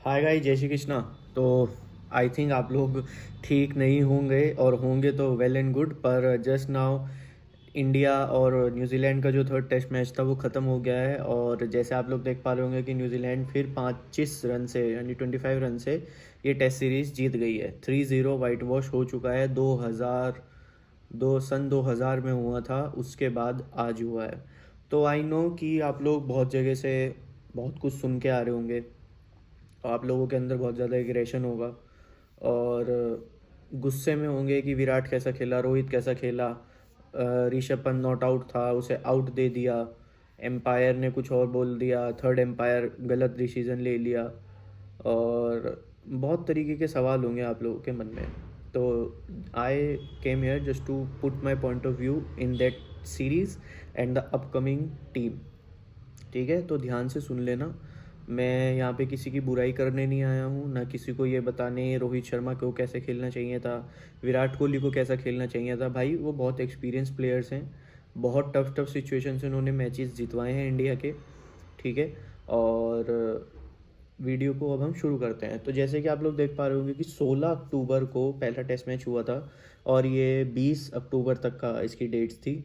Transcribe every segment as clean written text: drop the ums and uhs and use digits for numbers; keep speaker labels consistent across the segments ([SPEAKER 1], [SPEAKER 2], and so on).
[SPEAKER 1] Hi guys, जय श्री कृष्णा। तो I think आप लोग ठीक नहीं होंगे, और होंगे तो वेल एंड गुड। पर जस्ट नाउ इंडिया और न्यूजीलैंड का जो थर्ड टेस्ट मैच था वो ख़त्म हो गया है। और जैसे आप लोग देख पा रहे होंगे कि न्यूजीलैंड फिर 25 रन से, यानी 25 रन से ये टेस्ट सीरीज़ जीत गई है। 3-0 वाइट वॉश हो चुका है। 2000 में हुआ था, उसके बाद आज हुआ है। तो आई नो कि आप लोग बहुत जगह से बहुत कुछ सुन के आ रहे होंगे, आप लोगों के अंदर बहुत ज़्यादा एग्रेशन होगा और गुस्से में होंगे कि विराट कैसा खेला, रोहित कैसा खेला, ऋषभ पंत नॉट आउट था, उसे आउट दे दिया, एम्पायर ने कुछ और बोल दिया, थर्ड एम्पायर गलत डिसीजन ले लिया, और बहुत तरीके के सवाल होंगे आप लोगों के मन में। तो I came here just to put my point of view in that series and the upcoming team. ठीक है, तो ध्यान से सुन लेना। मैं यहाँ पे किसी की बुराई करने नहीं आया हूँ, ना किसी को ये बताने रोहित शर्मा को कैसे खेलना चाहिए था, विराट कोहली को कैसा खेलना चाहिए था। भाई वो बहुत एक्सपीरियंस प्लेयर्स हैं, बहुत टफ टफ सिचुएशन से उन्होंने मैचेस जितवाए हैं इंडिया के। ठीक है, और वीडियो को अब हम शुरू करते हैं। तो जैसे कि आप लोग देख पा रहे होंगे कि 16 अक्टूबर को पहला टेस्ट मैच हुआ था, और ये 20 अक्टूबर तक का इसकी डेट्स थी।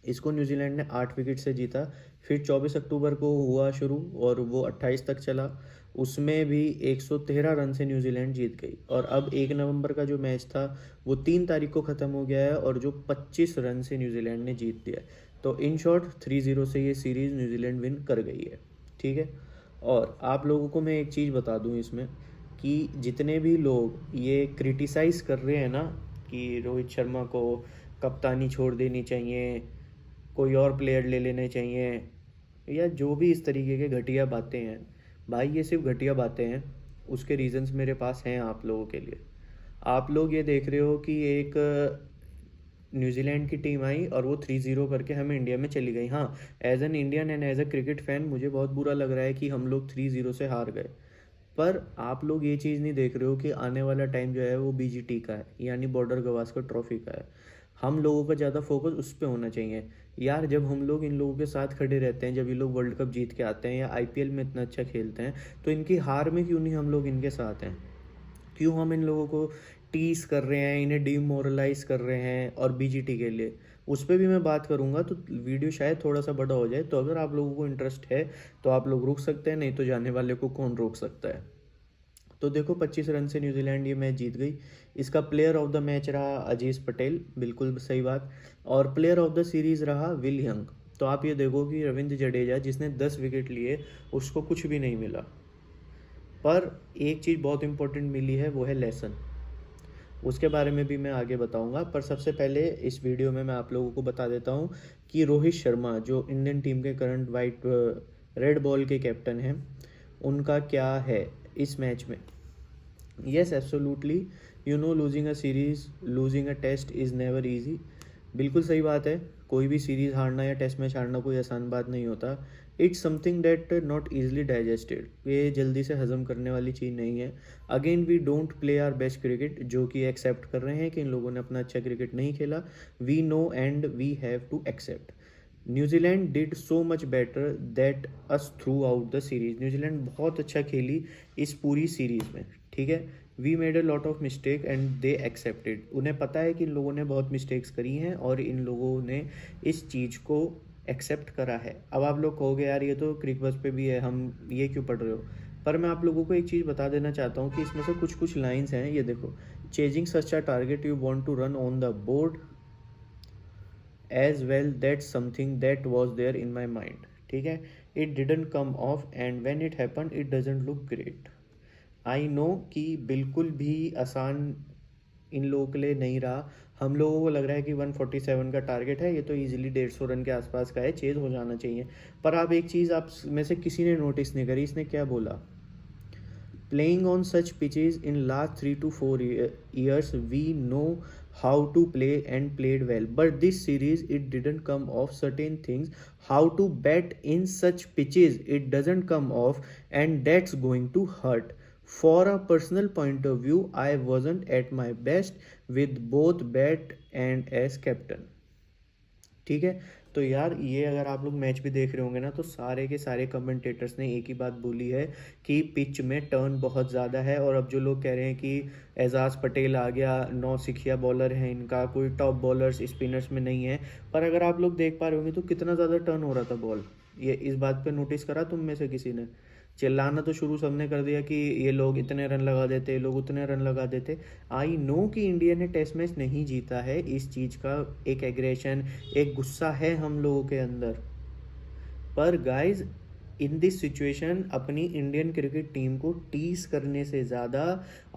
[SPEAKER 1] इसको न्यूजीलैंड ने 8 विकेट से जीता। फिर 24 अक्टूबर को हुआ शुरू, और वो 28 तक चला। उसमें भी 113 रन से न्यूजीलैंड जीत गई। और अब 1 नवंबर का जो मैच था वो 3 तारीख को ख़त्म हो गया है, और जो 25 रन से न्यूजीलैंड ने जीत दिया है। तो इन शॉर्ट 3-0 से ये सीरीज़ न्यूजीलैंड विन कर गई है। ठीक है, और आप लोगों को मैं एक चीज़ बता दूं इसमें, कि जितने भी लोग ये क्रिटिसाइज़ कर रहे हैं ना कि रोहित शर्मा को कप्तानी छोड़ देनी चाहिए, कोई और प्लेयर ले लेने चाहिए, या जो भी इस तरीके के घटिया बातें हैं, भाई ये सिर्फ घटिया बातें हैं। उसके रीजंस मेरे पास हैं आप लोगों के लिए। आप लोग ये देख रहे हो कि एक न्यूजीलैंड की टीम आई और वो 3-0 करके हमें इंडिया में चली गई। हाँ, as an Indian and as a cricket fan मुझे बहुत बुरा लग रहा है कि हम लोग 3-0 से हार गए। पर आप लोग ये चीज़ नहीं देख रहे हो कि आने वाला टाइम जो है वो बीजीटी का है, यानी बॉर्डर गवास्कर ट्रॉफी का है। हम लोगों का ज़्यादा फोकस उस पर होना चाहिए। यार जब हम लोग इन लोगों के साथ खड़े रहते हैं, जब ये लोग वर्ल्ड कप जीत के आते हैं या आईपीएल में इतना अच्छा खेलते हैं, तो इनकी हार में क्यों नहीं हम लोग इनके साथ हैं? क्यों हम इन लोगों को टीस कर रहे हैं, इन्हें डीमोरलाइज कर रहे हैं? और बीजीटी के लिए उस पर भी मैं बात करूंगा, तो वीडियो शायद थोड़ा सा बड़ा हो जाए। तो अगर आप लोगों को इंटरेस्ट है तो आप लोग रुक सकते हैं, नहीं तो जाने वाले को कौन रोक सकता है। तो देखो, 25 रन से न्यूजीलैंड ये मैच जीत गई। इसका प्लेयर ऑफ द मैच रहा अजीज पटेल, बिल्कुल सही बात। और प्लेयर ऑफ द सीरीज़ रहा विल यंग। तो आप ये देखो कि रविंद्र जडेजा जिसने 10 विकेट लिए, उसको कुछ भी नहीं मिला। पर एक चीज़ बहुत इंपॉर्टेंट मिली है, वो है लेसन। उसके बारे में भी मैं आगे बताऊंगा। पर सबसे पहले इस वीडियो में मैं आप लोगों को बता देता हूं कि रोहित शर्मा जो इंडियन टीम के करंट वाइट रेड बॉल के कैप्टन हैं, उनका क्या है इस मैच में। Yes, absolutely. Losing a series, losing a test is never easy. बिल्कुल सही बात है। कोई भी सीरीज़ हारना या टेस्ट मैच हारना कोई आसान बात नहीं होता। It's something that not easily digested. ये जल्दी से हजम करने वाली चीज़ नहीं है। Again we don't play our best cricket, जो कि एक्सेप्ट कर रहे हैं कि इन लोगों ने अपना अच्छा क्रिकेट नहीं खेला। We know and we have to accept. New Zealand did so much better that us throughout the series. New Zealand बहुत अच्छा खेली इस पूरी सीरीज में। ठीक है, we made a lot of mistake and they accepted. उन्हें पता है कि इन लोगों ने बहुत मिस्टेक्स करी हैं, और इन लोगों ने इस चीज़ को एक्सेप्ट करा है। अब आप लोग कहोगे यार ये तो क्रिक बस पे भी है, हम ये क्यों पढ़ रहे हो? पर मैं आप लोगों को एक चीज़ बता देना चाहता हूँ कि इसमें से कुछ कुछ लाइन्स हैं, ये देखो। Chasing such a target you want to run on the board as well, that's something that was there in my mind. ठीक है, it didn't come off and when it happen it doesn't look great. I know कि बिल्कुल भी आसान इन लोगों के लिए नहीं रहा। हम लोगों को लग रहा है कि 147 का टारगेट है, ये तो इजीली 150 रन के आसपास का है, चेज हो जाना चाहिए। पर आप एक चीज़ आप में से किसी ने नोटिस नहीं करी, इसने क्या बोला? Playing on such pitches in last 3 to 4 years, we know how to play and played well. But this series, it didn't come off certain things. How to bat in such pitches, it doesn't come off, and that's going to hurt. For a personal point of view, I wasn't at my best with both bat and as captain. ठीक है, तो यार ये अगर आप लोग match भी देख रहे होंगे ना, तो सारे के सारे कमेंटेटर्स ने एक ही बात बोली है कि पिच में टर्न बहुत ज़्यादा है। और अब जो लोग कह रहे हैं कि एजाज पटेल आ गया, नौसिखिया बॉलर है इनका, कोई टॉप बॉलर्स स्पिनर्स में नहीं है, पर अगर आप लोग देख पा रहे होंगे तो कितना ज़्यादा टर्न हो रहा था बॉल। ये इस बात पे नोटिस करा तुम में से किसी ने? चिल्लाना तो शुरू सबने कर दिया कि ये लोग इतने रन लगा देते, ये लोग उतने रन लगा देते। आई नो कि इंडिया ने टेस्ट मैच नहीं जीता है, इस चीज़ का एक एग्रेशन, एक गुस्सा है हम लोगों के अंदर। पर गाइज, इन दिस सिचुएशन अपनी इंडियन क्रिकेट टीम को टीस करने से ज़्यादा,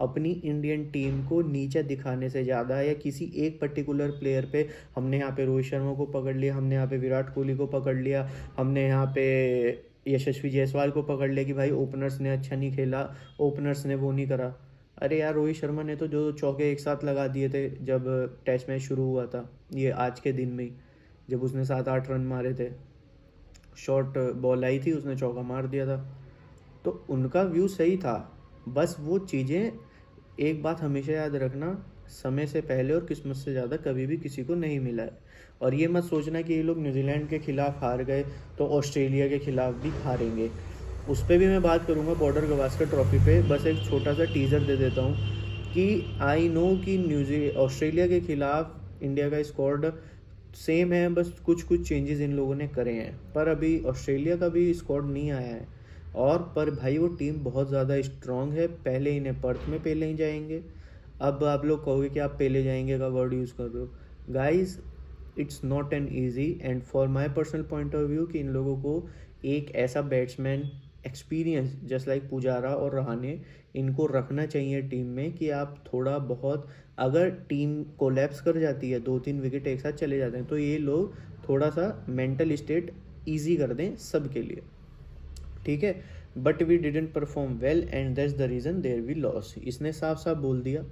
[SPEAKER 1] अपनी इंडियन टीम को नीचे दिखाने से ज़्यादा, या किसी एक पर्टिकुलर प्लेयर पे, हमने यहाँ पे रोहित शर्मा को पकड़ लिया, हमने यहाँ पे विराट कोहली को पकड़ लिया, हमने यहाँ पे यशस्वी जायसवाल को पकड़ लिया कि भाई ओपनर्स ने अच्छा नहीं खेला, ओपनर्स ने वो नहीं करा। अरे यार, रोहित शर्मा ने तो जो चौके एक साथ लगा दिए थे जब टेस्ट मैच शुरू हुआ था, ये आज के दिन में ही, जब उसने 7-8 रन मारे थे, शॉर्ट बॉल आई थी, उसने चौका मार दिया था। तो उनका व्यू सही था। बस वो चीज़ें, एक बात हमेशा याद रखना, समय से पहले और किस्मत से ज़्यादा कभी भी किसी को नहीं मिला है। और ये मत सोचना कि ये लोग न्यूजीलैंड के खिलाफ हार गए तो ऑस्ट्रेलिया के खिलाफ भी हारेंगे। उस पर भी मैं बात करूँगा बॉर्डर गवास्कर ट्रॉफी पे। बस एक छोटा सा टीज़र दे देता हूँ कि आई नो कि ऑस्ट्रेलिया के खिलाफ इंडिया का स्क्वाड सेम है, बस कुछ कुछ चेंजेस इन लोगों ने करे हैं, पर अभी ऑस्ट्रेलिया का भी स्क्वाड नहीं आया है। और पर भाई वो टीम बहुत ज़्यादा स्ट्रांग है। पहले इन्हें पर्थ में पहले ही जाएंगे। अब आप लोग कहोगे कि आप पहले जाएंगे का वर्ड यूज़ कर रहे हो। Guys, it's not an easy, and for my personal point of view कि इन लोगों को एक ऐसा batsman experience just like Pujara और रहाणे, इनको रखना चाहिए टीम में कि आप थोड़ा बहुत, अगर टीम कोलैप्स कर जाती है, 2-3 विकेट एक साथ चले जाते हैं, तो ये लोग थोड़ा सा मेंटल स्टेट ईजी कर दें सब के लिए, ठीक है। But we didn't perform well and that's the reason there we loss. इसने साफ साफ बोल दिया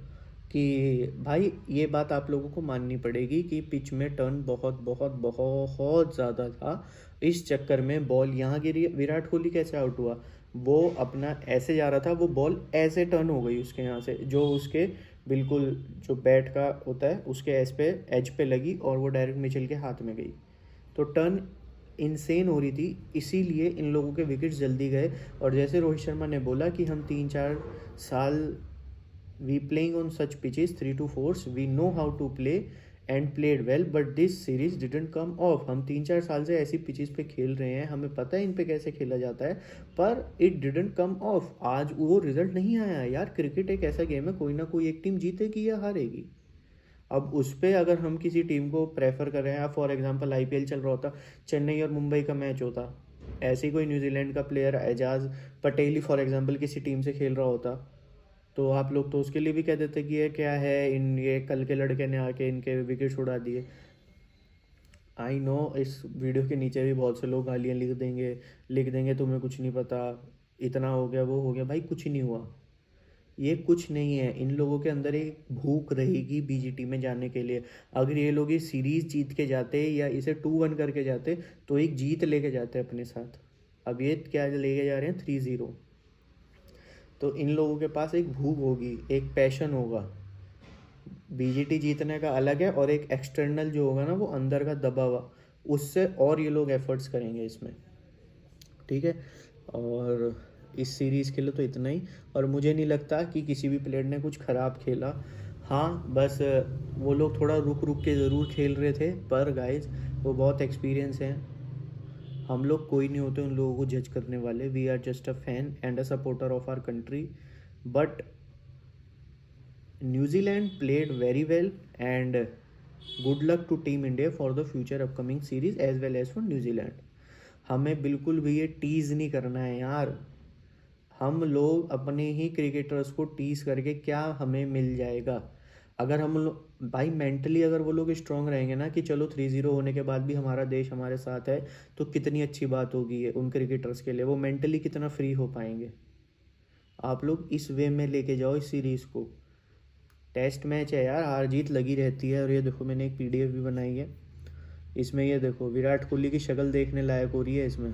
[SPEAKER 1] कि भाई ये बात आप लोगों को माननी पड़ेगी कि पिच में टर्न बहुत बहुत बहुत ज़्यादा था। इस चक्कर में बॉल यहाँ गिरी। विराट कोहली कैसे आउट हुआ? वो अपना ऐसे जा रहा था, वो बॉल ऐसे टर्न हो गई उसके यहाँ से, जो उसके बिल्कुल जो बैट का होता है उसके एज पे लगी और वो डायरेक्ट मिचेल के हाथ में गई। तो टर्न इनसेन हो रही थी, इसीलिए इन लोगों के विकेट्स जल्दी गए। और जैसे रोहित शर्मा ने बोला कि हम 3-4 साल we playing on such pitches 3 to 4, we know how to play and played well, but this series didn't come off. हम 3-4 साल से ऐसी पिचेस पे खेल रहे हैं, हमें पता है इन पे कैसे खेला जाता है, पर इट डिडंट कम ऑफ। आज वो रिजल्ट नहीं आया है यार। क्रिकेट एक ऐसा गेम है, कोई ना कोई एक टीम जीतेगी या हारेगी। अब उस पर अगर हम किसी टीम को प्रेफर कर रहे हैं, फॉर एग्जांपल आईपीएल चल रहा होता, चेन्नई और मुंबई का मैच होता, ऐसे ही कोई न्यूजीलैंड का प्लेयर एजाज पटेल ही फॉर एग्जांपल किसी टीम से खेल रहा होता, तो आप लोग तो उसके लिए भी कह देते कि ये क्या है, इन ये कल के लड़के ने आके इनके विकेट उड़ा दिए। आई नो इस वीडियो के नीचे भी बहुत से लोग गालियाँ लिख देंगे तुम्हें कुछ नहीं पता, इतना हो गया वो हो गया। भाई कुछ नहीं हुआ, ये कुछ नहीं है। इन लोगों के अंदर एक भूख रहेगी बीजीटी में जाने के लिए। अगर ये लोग ये सीरीज जीत के जाते या इसे 2-1 करके जाते, तो एक जीत लेके जाते अपने साथ। अब ये क्या लेके जा रहे हैं, 3-0। तो इन लोगों के पास एक भूख होगी, एक पैशन होगा। बीजीटी जीतने का अलग है, और एक एक्सटर्नल जो होगा ना, वो अंदर का दबा हुआ, उससे और ये लोग एफर्ट्स करेंगे इसमें, ठीक है। और इस सीरीज़ के लिए तो इतना ही। और मुझे नहीं लगता कि किसी भी प्लेयर ने कुछ ख़राब खेला। हाँ, बस वो लोग थोड़ा रुक रुक के ज़रूर खेल रहे थे, पर गाइज वो बहुत एक्सपीरियंस हैं। हम लोग कोई नहीं होते उन लोगों को जज करने वाले। We are just a fan and a supporter of our country. But New Zealand played very well, and good luck to team India for the future upcoming series as well as for New Zealand. हमें बिल्कुल भी ये tees नहीं करना है यार। हम लोग अपने ही क्रिकेटर्स को टीज करके क्या हमें मिल जाएगा? अगर हम लोग भाई मेंटली, अगर वो लोग स्ट्रांग रहेंगे ना कि चलो 3-0 होने के बाद भी हमारा देश हमारे साथ है, तो कितनी अच्छी बात होगी ये उन क्रिकेटर्स के लिए। वो मेंटली कितना फ्री हो पाएंगे। आप लोग इस वे में लेके जाओ इस सीरीज़ को। टेस्ट मैच है यार, हार जीत लगी रहती है। और ये देखो, मैंने एक पीडीएफ भी बनाई है, इसमें ये देखो विराट कोहली की शक्ल देखने लायक हो रही है इसमें,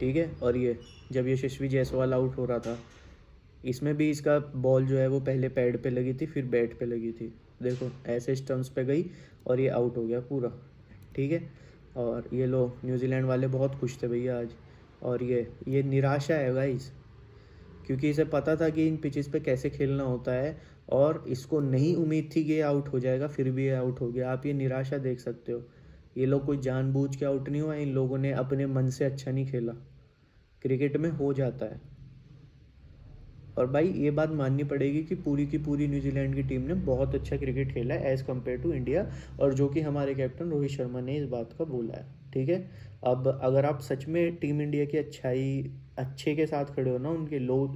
[SPEAKER 1] ठीक है। और ये जब यशस्वी जायसवाल आउट हो रहा था, इसमें भी इसका बॉल जो है वो पहले पैड पे लगी थी, फिर बैट पे लगी थी। देखो ऐसे स्टंप्स पे गई और ये आउट हो गया पूरा। ठीक है। और ये लो न्यूजीलैंड वाले बहुत खुश थे भैया आज। और ये निराशा है गाइस, क्योंकि इसे पता था कि इन पिचेस पे कैसे खेलना होता है, और इसको नहीं उम्मीद थी कि ये आउट हो जाएगा, फिर भी ये आउट हो गया। आप ये निराशा देख सकते हो। ये लोग कोई जानबूझ के आउट नहीं हुआ, इन लोगों ने अपने मन से अच्छा नहीं खेला। क्रिकेट में हो जाता है। और भाई ये बात माननी पड़ेगी कि पूरी की पूरी न्यूजीलैंड की टीम ने बहुत अच्छा क्रिकेट खेला है एज़ कम्पेयर टू इंडिया, और जो कि हमारे कैप्टन रोहित शर्मा ने इस बात का बोला है। ठीक है। अब अगर आप सच में टीम इंडिया की अच्छाई अच्छे के साथ खड़े हो ना, उनके लो,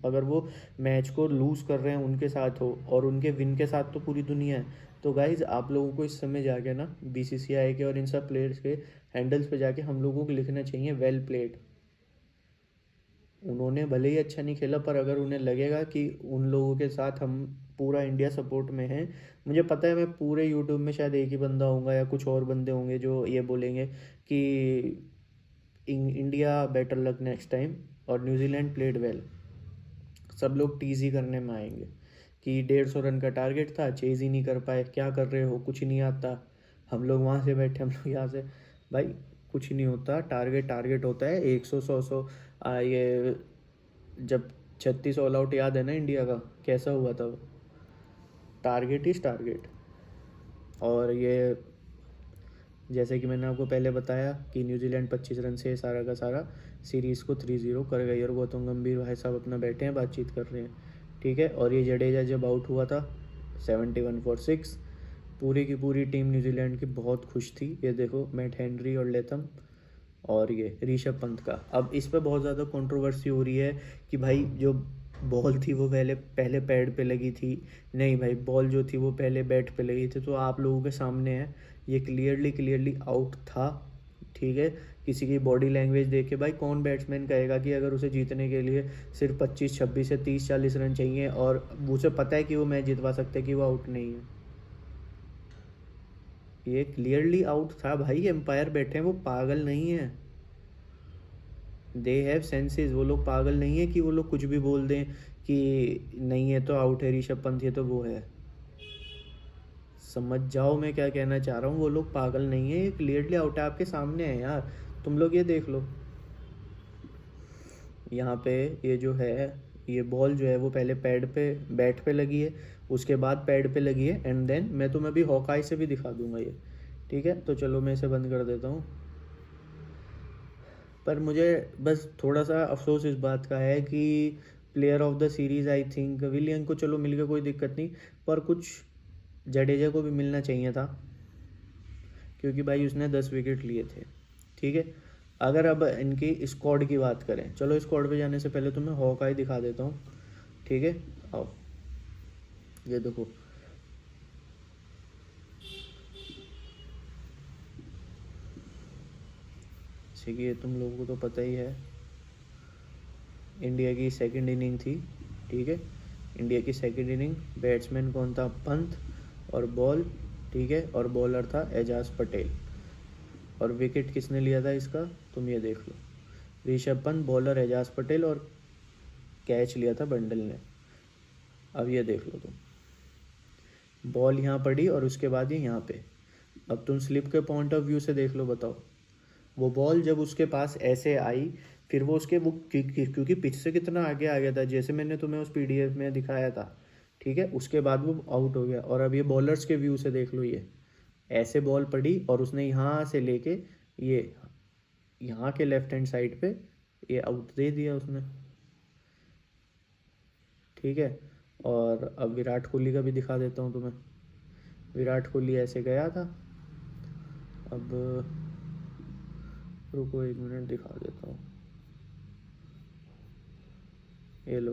[SPEAKER 1] अगर वो मैच को लूज़ कर रहे हैं उनके साथ हो, और उनके विन के साथ तो पूरी दुनिया है, तो गाइज आप लोगों को इस समय जाके ना बीसीसीआई के और इन सब प्लेयर्स के हैंडल्स पे जाके हम लोगों को लिखना चाहिए वेल प्लेड। उन्होंने भले ही अच्छा नहीं खेला, पर अगर उन्हें लगेगा कि उन लोगों के साथ हम पूरा इंडिया सपोर्ट में है, मुझे पता है मैं पूरे यूट्यूब में शायद एक ही बंदा होऊंगा या कुछ और बंदे होंगे जो ये बोलेंगे कि India better luck next time और न्यूजीलैंड प्लेड वेल। सब लोग टीज़ ही करने में आएंगे कि 150 रन का टारगेट था, चेज़ ही नहीं कर पाए, क्या कर रहे हो, कुछ नहीं आता। हम लोग वहाँ से बैठे, हम लोग यहाँ से। भाई कुछ नहीं होता, टारगेट टारगेट होता है। 100 100 ये जब 36 ऑल आउट याद है ना इंडिया का, कैसा हुआ था वो। Target is target. और ये जैसे कि मैंने आपको पहले बताया कि न्यूजीलैंड 25 रन से सारा का सारा सीरीज़ को 3-0 कर गई, और गौतम गंभीर भाई साहब अपना बैठे हैं, बातचीत कर रहे हैं। ठीक है। और ये जडेजा जब आउट हुआ था 71 फॉर 6, पूरी की पूरी टीम न्यूजीलैंड की बहुत खुश थी। ये देखो मैट हेनरी और लेथम, और ये ऋषभ पंत का। अब इस पर बहुत ज़्यादा कंट्रोवर्सी हो रही है कि भाई जो बॉल थी वो पहले पैड पे लगी थी। नहीं भाई, बॉल जो थी वो पहले बैट पे लगी थी, तो आप लोगों के सामने है, ये क्लियरली आउट था। ठीक है। किसी की बॉडी लैंग्वेज देख के भाई कौन बैट्समैन कहेगा कि अगर उसे जीतने के लिए सिर्फ 25 26 से 30 40 रन चाहिए और उसे पता है कि वो मैच जितवा सकते हैं, कि वो आउट नहीं है। ये क्लियरली आउट था भाई। एम्पायर बैठे हैं, वो पागल नहीं है। They have senses. वो लोग पागल नहीं है कि वो लोग कुछ भी बोल दें कि नहीं है तो आउट है, ऋषभ पंत है तो वो है। समझ जाओ मैं क्या कहना चाह रहा हूँ। वो लोग पागल नहीं है, ये क्लियरली आउट है, आपके सामने है यार। तुम लोग ये देख लो, यहाँ पे ये जो है, ये बॉल जो है वो पहले बैट पे लगी है, उसके बाद पैड पे लगी है, एंड देन मैं तुम्हें अभी हॉकाई से भी दिखा दूंगा ये। ठीक है। तो चलो मैं इसे बंद कर देता हूँ। पर मुझे बस थोड़ा सा अफसोस इस बात का है कि player of the series I think Willian को चलो मिल गया, कोई दिक्कत नहीं, पर कुछ जडेजा को भी मिलना चाहिए था, क्योंकि भाई उसने 10 विकेट लिए थे। ठीक है। अगर अब इनकी स्क्वाड की बात करें, चलो स्क्वाड पे जाने से पहले तो मैं हॉकाई दिखा देता हूँ। ठीक है। आओ ये देखो, जैसे कि ये तुम लोगों को तो पता ही है, इंडिया की सेकंड इनिंग थी। ठीक है। इंडिया की सेकंड इनिंग, बैट्समैन कौन था, पंत, और बॉल। ठीक है। और बॉलर था एजाज पटेल। और विकेट किसने लिया था इसका, तुम ये देख लो, ऋषभ पंत, बॉलर एजाज पटेल, और कैच लिया था बंडल ने। अब ये देख लो तुम, बॉल यहाँ पड़ी और उसके बाद ये यहाँ पे। अब तुम स्लिप के पॉइंट ऑफ व्यू से देख लो, बताओ वो बॉल जब उसके पास ऐसे आई, फिर वो उसके वो क्योंकि पिच से कितना आगे आ गया था, जैसे मैंने तुम्हें उस पीडीएफ में दिखाया था। ठीक है। उसके बाद वो आउट हो गया। और अब ये बॉलर्स के व्यू से देख लो, ये ऐसे बॉल पड़ी और उसने यहाँ से लेके ये यहाँ के लेफ्ट हैंड साइड पे ये आउट दे दिया उसने। ठीक है। और अब विराट कोहली का भी दिखा देता हूँ तुम्हें। विराट कोहली ऐसे गया था, अब रुको 1 मिनट दिखा देता हूँ। ये लो,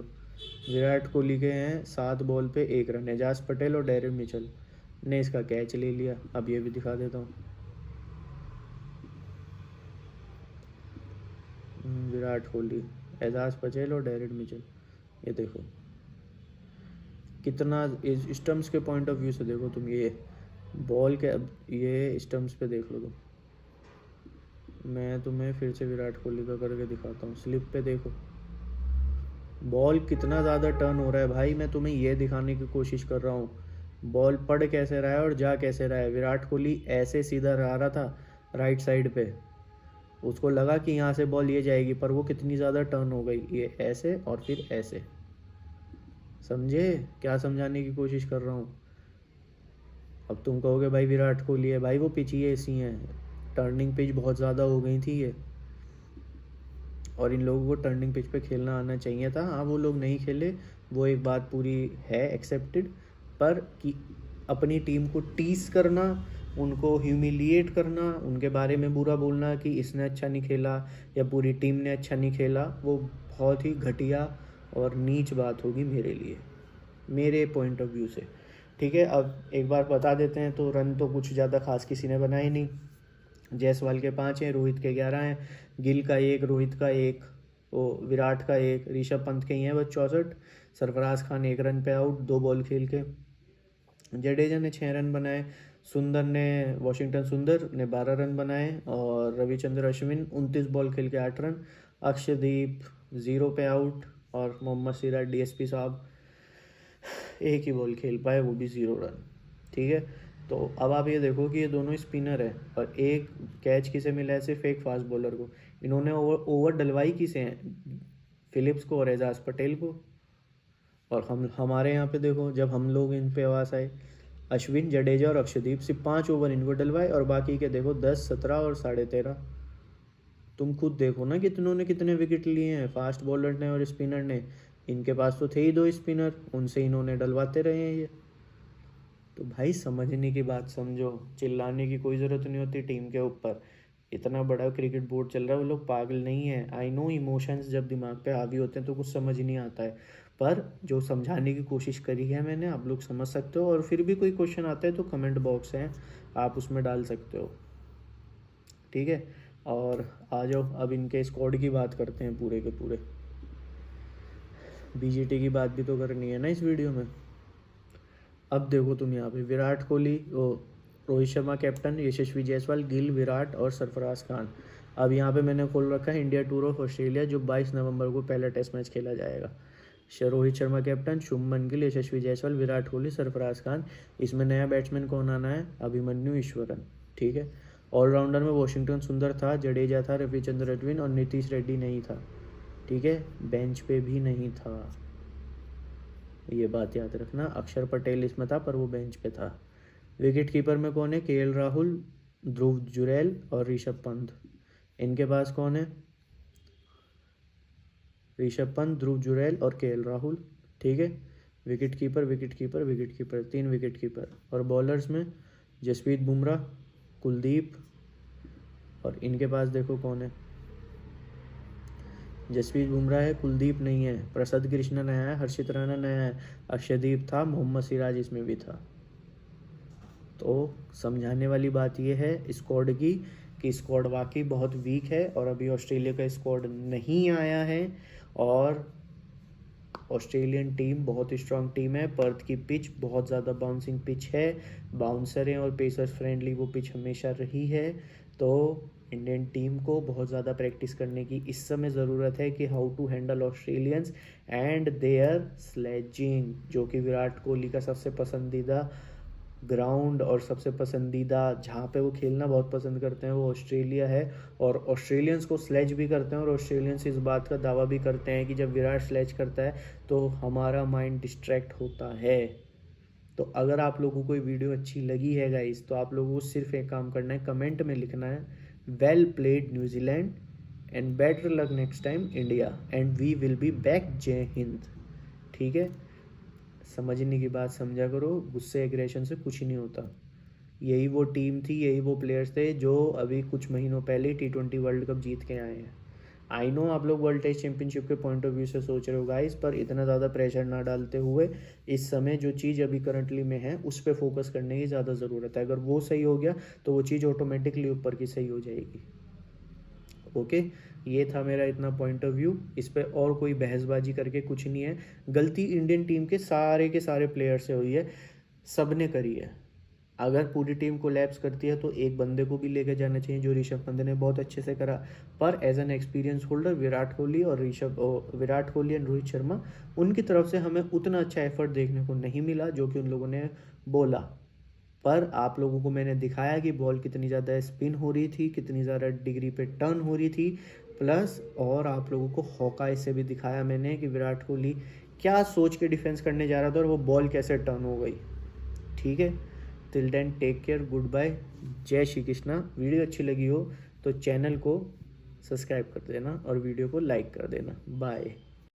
[SPEAKER 1] विराट कोहली के हैं 7 बॉल पे 1 रन, एजाज पटेल और डेरिन मिचेल ने इसका कैच ले लिया। अब ये भी दिखा देता हूँ। विराट कोहली, एजाज पटेल और डेरिन मिचेल, ये देखो कितना स्टम्प्स के पॉइंट ऑफ व्यू से देखो तुम, ये बॉल के, अब ये स्टम्प्स पे देख लो तुम। मैं तुम्हें फिर से विराट कोहली का करके दिखाता हूँ। स्लिप पे देखो बॉल कितना ज़्यादा टर्न हो रहा है भाई। मैं तुम्हें ये दिखाने की कोशिश कर रहा हूँ बॉल पड़ कैसे रहा है और जा कैसे रहा है। विराट कोहली ऐसे सीधा रहा था राइट साइड पे, उसको लगा कि यहाँ से बॉल ये जाएगी, पर वो कितनी ज़्यादा टर्न हो गई, ये ऐसे और फिर ऐसे। समझे क्या समझाने की कोशिश कर रहा हूँ। अब तुम कहोगे भाई विराट कोहली है, भाई वो पिच ही ऐसी है, टर्निंग पिच बहुत ज़्यादा हो गई थी ये, और इन लोगों को टर्निंग पिच पे खेलना आना चाहिए था। हाँ वो लोग नहीं खेले, वो एक बात पूरी है एक्सेप्टेड, पर कि अपनी टीम को टीस करना, उनको ह्यूमिलिएट करना, उनके बारे में बुरा बोलना कि इसने अच्छा नहीं खेला या पूरी टीम ने अच्छा नहीं खेला, वो बहुत ही घटिया और नीच बात होगी मेरे लिए, मेरे पॉइंट ऑफ व्यू से। ठीक है, अब एक बार बता देते हैं, तो रन तो कुछ ज़्यादा खास किसी ने बनाए नहीं। जायसवाल के 5 हैं, रोहित के 11 हैं, गिल का 1, रोहित का 1, वो विराट का 1, ऋषभ पंत के ही हैं बस 64, सरफराज खान 1 रन पे आउट 2 बॉल खेल के। जडेजा ने 6 रन बनाए, वॉशिंगटन सुंदर ने 12 रन बनाए, और रविचंद्र अश्विन 29 बॉल खेल के 8 रन, अक्षदीप 0 पे आउट, और मोहम्मद सिराज डीएसपी साहब 1 ही बॉल खेल पाए, वो भी 0 रन। ठीक है, तो अब आप ये देखो कि ये दोनों स्पिनर है, और एक कैच किसे मिला है, सिर्फ एक फास्ट बॉलर को। इन्होंने ओवर डलवाई किसे हैं, फिलिप्स को और एजाज पटेल को। और हम हमारे यहाँ पे देखो, जब हम लोग इन पे आवास आए, अश्विन, जडेजा और अक्षदीप सिर्फ 5 ओवर इनको डलवाए, और बाकी के देखो 10, 17 और 13.5। तुम खुद देखो ना कितनों ने कितने विकेट लिए हैं, फास्ट बॉलर ने और स्पिनर ने। इनके पास तो थे ही 2 स्पिनर, उनसे इन्होंने डलवाते रहे हैं ये। तो भाई समझने की बात समझो, चिल्लाने की कोई ज़रूरत नहीं होती टीम के ऊपर। इतना बड़ा क्रिकेट बोर्ड चल रहा है, वो लोग पागल नहीं है। आई नो इमोशंस जब दिमाग पे हावी होते हैं तो कुछ समझ ही नहीं आता है, पर जो समझाने की कोशिश करी है मैंने, आप लोग समझ सकते हो। और फिर भी कोई क्वेश्चन आता है तो कमेंट बॉक्स है, आप उसमें डाल सकते हो। ठीक है, और आ जाओ अब इनके स्क्वाड की बात करते हैं पूरे के पूरे। बीजीटी की बात भी तो करनी है ना इस वीडियो में। अब देखो तुम यहाँ पे विराट कोहली, वो रोहित शर्मा कैप्टन, यशस्वी जायसवाल, गिल, विराट और सरफराज खान। अब यहाँ पे मैंने खोल रखा है इंडिया टूर ऑफ ऑस्ट्रेलिया, जो 22 नवंबर को पहला टेस्ट मैच खेला जाएगा। रोहित शर्मा कैप्टन, शुभमन गिल, यशस्वी जायसवाल, विराट कोहली, सरफराज खान। इसमें नया बैट्समैन कौन आना है, अभिमन्यु ईश्वरन। ठीक है, ऑलराउंडर में वॉशिंगटन सुंदर था, जडेजा था, रविचंद्र अश्विन और नीतीश रेड्डी नहीं था। ठीक है, बेंच पे भी नहीं था, ये बात याद रखना। अक्षर पटेल इसमें था पर वो बेंच पे था। विकेट कीपर में कौन है, केएल राहुल, ध्रुव जुरैल और ऋषभ पंत। इनके पास कौन है, ऋषभ पंत, ध्रुव जुरैल और केएल राहुल। ठीक है, wicket keeper wicket keeper wicket keeper 3 wicket keeper. और बॉलर्स में जसप्रीत बुमराह, कुलदीप, और इनके पास देखो कौन है, जसप्रीत बुमराह है, कुलदीप नहीं है, प्रसाद कृष्णा नया है, हर्षित राणा नया है, अक्षदीप था, मोहम्मद सिराज इसमें भी था। तो समझाने वाली बात यह है स्क्वाड की, कि स्क्वाड वाकई बहुत वीक है, और अभी ऑस्ट्रेलिया का स्क्वाड नहीं आया है, और ऑस्ट्रेलियन टीम बहुत स्ट्रांग टीम है। पर्थ की पिच बहुत ज़्यादा बाउंसिंग पिच है, बाउंसर हैं और पेसर्स फ्रेंडली वो पिच हमेशा रही है। तो इंडियन टीम को बहुत ज़्यादा प्रैक्टिस करने की इस समय ज़रूरत है, कि how to handle Australians and their sledging, जो कि विराट कोहली का सबसे पसंदीदा ग्राउंड और सबसे पसंदीदा जहाँ पे वो खेलना बहुत पसंद करते हैं वो ऑस्ट्रेलिया है। और ऑस्ट्रेलियंस को स्लेज भी करते हैं, और ऑस्ट्रेलियंस इस बात का दावा भी करते हैं कि जब विराट स्लेज करता है तो हमारा माइंड डिस्ट्रैक्ट होता है। तो अगर आप लोगों को ये वीडियो अच्छी लगी है गाइस, तो आप लोगों को सिर्फ एक काम करना है, कमेंट में लिखना है well played New Zealand and better luck next time India and we will be back, जय हिंद। ठीक है, समझने की बात समझा करो, गुस्से एग्रेशन से कुछ नहीं होता। यही वो टीम थी, यही वो प्लेयर्स थे जो अभी कुछ महीनों पहले T20 वर्ल्ड कप जीत के आए हैं। आई नो आप लोग वर्ल्ड टेस्ट चैंपियनशिप के पॉइंट ऑफ व्यू से सोच रहे हो गाइस, पर इतना ज़्यादा प्रेशर ना डालते हुए इस समय जो चीज़ अभी करंटली में है उस पर फोकस करने की ज़्यादा ज़रूरत है। अगर वो सही हो गया तो वो चीज़ ऑटोमेटिकली ऊपर की सही हो जाएगी। ओके, ये था मेरा इतना पॉइंट ऑफ व्यू, इस पर और कोई बहसबाजी करके कुछ नहीं है। गलती इंडियन टीम के सारे प्लेयर से हुई है, सब ने करी है। अगर पूरी टीम कोलैप्स करती है तो एक बंदे को भी लेके जाना चाहिए, जो ऋषभ पंत ने बहुत अच्छे से करा। पर as an experience holder Virat Kohli and Rohit Sharma, उनकी तरफ से हमें उतना अच्छा एफर्ट देखने को नहीं मिला जो कि उन लोगों ने बोला। पर आप लोगों को मैंने दिखाया कि बॉल कितनी ज़्यादा स्पिन हो रही थी, कितनी ज़्यादा डिग्री पे टर्न हो रही थी। प्लस और आप लोगों को हॉकाई से भी दिखाया मैंने कि विराट कोहली क्या सोच के डिफेंस करने जा रहा था और वो बॉल कैसे टर्न हो गई। ठीक है, till then take care, goodbye, जय श्री कृष्णा। वीडियो अच्छी लगी हो तो चैनल को सब्सक्राइब कर देना और वीडियो को लाइक कर देना। बाय।